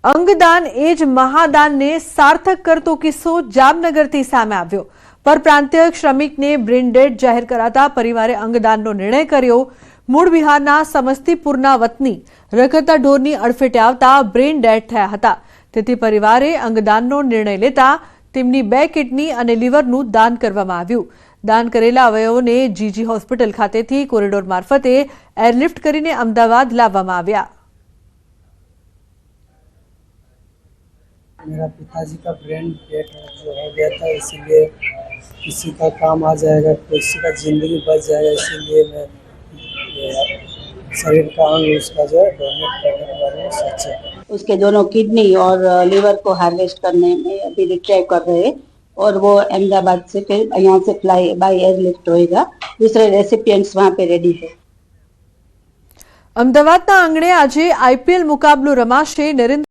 અંગદાન એ જ મહાદાનને સાર્થક કરતો કિસ્સો જામનગરથી સામે આવ્યો। પરપ્રાંતીય શ્રમિકને બ્રેન ડેડ જાહેર કરાતા પરિવારે અંગદાનનો નિર્ણય કર્યો। મૂળ બિહારના સમસ્તીપુરના વતની રખડતા ઢોરની અડફેટે આવતા બ્રેન ડેડ થયા હતા। તેથી પરિવારે અંગદાનનો નિર્ણય લેતા તેમની 2 કિડની અને લીવરનું દાન કરવામાં આવ્યું। દાન કરેલા અવયવોને જીજી હોસ્પિટલ ખાતેથી કોરિડોર મારફતે એરલિફ્ટ કરીને અમદાવાદ લાવવામાં આવ્યા। मेरा पिताजी का ब्रेन डेड जो हो गया था, इसीलिए किसी का काम आ जाएगा, किसी का ज़िंदगी बच जाएगा, इसीलिए मैं शरीर का अंग उसका जो है डोनेट करने के बारे में सोचा। उसके दोनों किडनी और लीवर को हार्वेस्ट करने में अभी रिट्राइव कर रहे हैं और वो अहमदाबाद से फिर यहाँ से फ्लाई बाय एयरलिफ्ट होएगा। दूसरे रेसिपिएंट्स वहाँ पे रेडी है। અમદાવાદના આંગણે આજે આઈપીએલ મુકાબલો રમાશે। નરેન્દ્ર